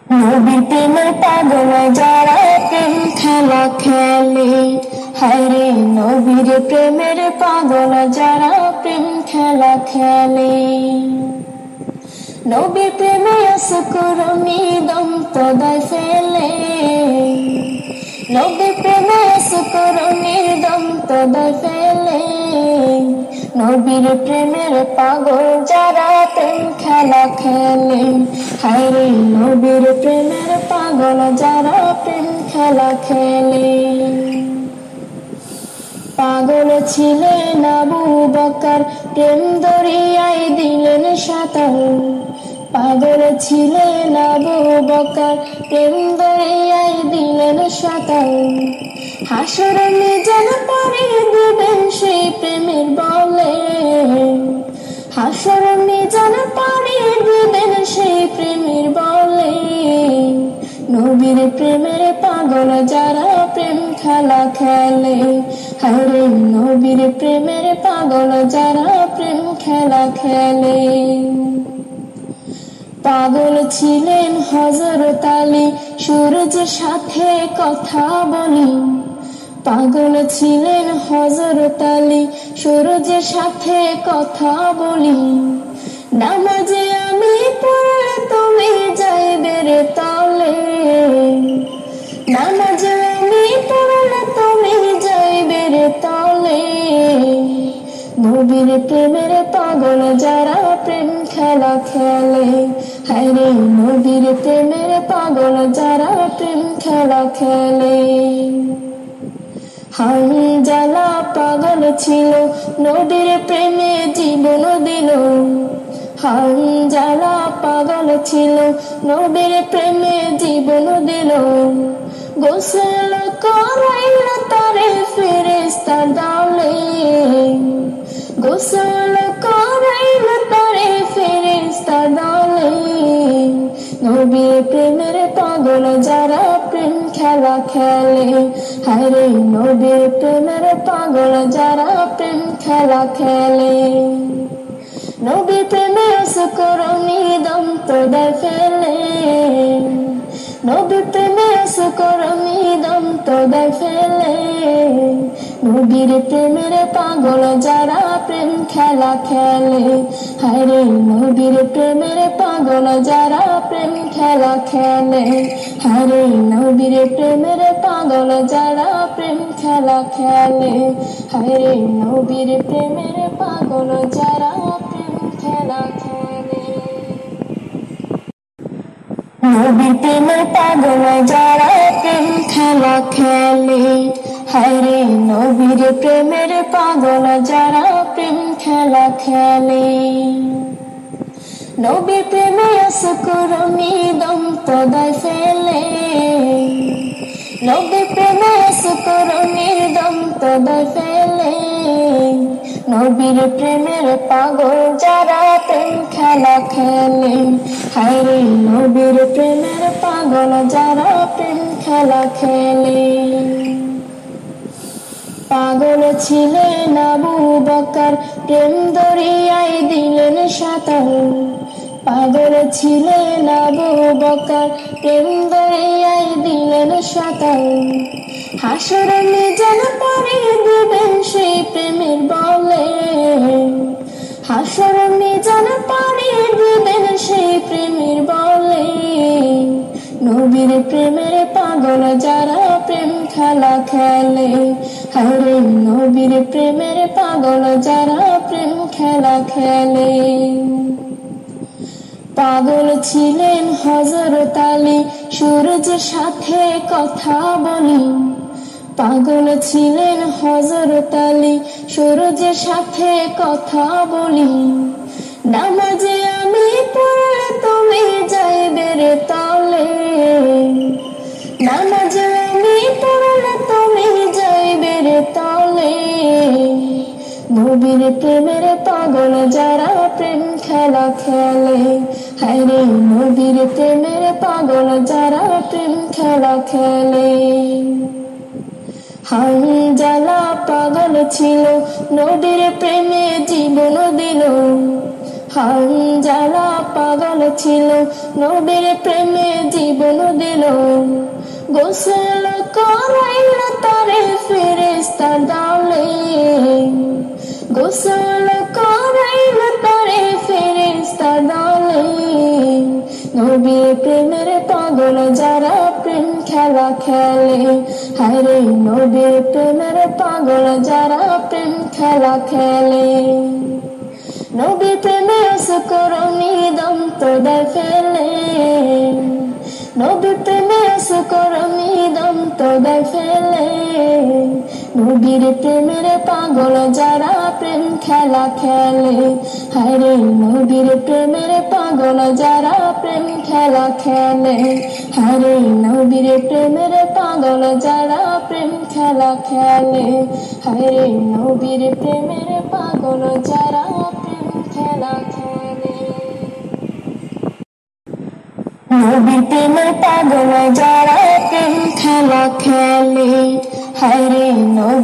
নবীর প্রেমের পাগল যারা প্রেম খেলা খেলে, হায়রে নবীর প্রেমের পাগল যারা প্রেম খেলা খেলে। নবীর প্রেমে আসকুরনি দম তদায় ফেলে, নবীর প্রেমে আসকুরনি দম তদায় ফেলে। নবীর প্রেমের পাগল যারা প্রেম খেলা খেলে, হায়রে নবীর প্রেমের পাগল যারা প্রেম খেলা খেলে। পাগল ছিলেন আবু বকর, প্রেম দরিয়ায় দিলেন সাঁতার। পাগল ছিলেন আবু বকর, প্রেম দরিয়ায় দিলেন সাঁতার। হাসরের মিজান পাড়িয়ে দিবেন সেই প্রেমের বলে, হাসরের মিজান পাড়িয়ে দিবেন সেই প্রেমের বলে। নবীর প্রেমের পাগল যারা প্রেম খেলা খেলে, হায়রে নবীর প্রেমের পাগল যারা প্রেম খেলা খেলে। পাগল ছিলেন হযরত আলী, সূর্যের সাথে কথা বলি। পাগল ছিলেন হযরত আলী, সূর্যের সাথে কথা বলি। নামাজে আমি পড়লে তুমি যাইবে রে তলে, নামাজে আমি পড়লে তুমি যাইবে রে তলে। নবীর প্রেমের পাগল যারা প্রেম খেলা খেলে, হায়রে নবীর প্রেমের পাগল যারা প্রেম খেলা খেলে। হানজালা পাগল ছিল, নবীর প্রেমে জীবন দিল। হানজালা পাগল ছিল, নবীর প্রেমে জীবন দিল। গোসল করাইল তারে ফেরেশতা দলে, গোসল করাইল তারে ফেরেশতা দলে। নবীর প্রেমের পাগল যারা প্রেম খেলা খেলে, হায়রে নবীর প্রেমের পাগল যারা প্রেম খেলা খেলে। নবীর প্রেমে আসকুরনি দম তদায় ফেলে, নবীর প্রেমে আসকুরনি দম তদায় ফেলে। নবীর প্রেমের পাগল যারা প্রেম খেলা খেলে, হায়রে নবীর প্রেমের পাগল যারা প্রেম খেলা খেলে। হায়রে নবীর প্রেমের পাগল যারা প্রেম খেলা খেলে, হায়রে নবীর প্রেমের পাগল যারা প্রেম খেলা খেলে। নবীর প্রেমের পাগল যারা প্রেম খেলা খেলে, হায়রে নবীর প্রেমের পাগল যারা প্রেম খেলা খেলে। নবীর প্রেমে আসকুরনি দম তদায় ফেলে, নবীর প্রেমে আসকুরনি দম তদায় ফেলে। নবীর প্রেমের পাগল যারা প্রেম খেলা খেলে, হায়রে নবীর প্রেমের পাগল যারা প্রেম খেলা খেলে। পাগল ছিলেন আবু বকর, প্রেম দরিয়ায় দিলেন সাঁতার। পাগল ছিলেন আবু বকর, প্রেম দরিয়ায় দিলেন সাঁতার। হাসরের মিজান পাড়িয়ে দিবেন সেই প্রেমের বলে, হাসরের মিজান পাড়িয়ে দিবেন সেই প্রেমের বলে। নবীর প্রেমের পাগল যারা প্রেম খেলা খেলে, হায়রে নবীর প্রেমের পাগল যারা প্রেম খেলা খেলে। পাগল ছিলেন হযরত আলী, সূর্যের সাথে কথা বলি। পাগল ছিলেন হযরত আলী, সূর্যের সাথে কথা বলি। নামাজে আমি পড়লে তুমি যাইবে রে তলে, নামাজে আমি পড়লে তুমি যাইবে রে তলে। নবীর প্রেমের পাগল যারা প্রেম খেলা খেলে, হায়রে নবীর প্রেমের পাগল যারা প্রেম খেলা খেলে। হানজালা পাগল ছিল, নবীর প্রেমে জীবন দিল। হানজালা পাগল ছিল নবীর প্রেমে জীবন দিল গোসল করাইল তারে ফেরেশতার দলে গোসল করাইল তারে ফেরেশতার দলে নবীর প্রেমের পাগল যারা প্রেম খেলা খেলে হায়রে নবীর প্রেমের পাগল যারা প্রেম খেলা খেলে নবীর প্রেমে সুকরণী দম তো দেয় ফেলে নবীর প্রেমে সুকরণী দম তো দেয় ফেলে নবীর প্রেমের পাগল যারা প্রেম খেলা খেলে হায়রে নবীর প্রেমের পাগল যারা প্রেম খেলা খেলে হায়রে নবীর প্রেমের পাগল যারা প্রেম খেলা খেলে হায়রে নবীর প্রেমের পাগল যারা প্রেম খেলা খেলে নবীর প্রেমের পাগল যারা প্রেম খেলা খেলে হায়রে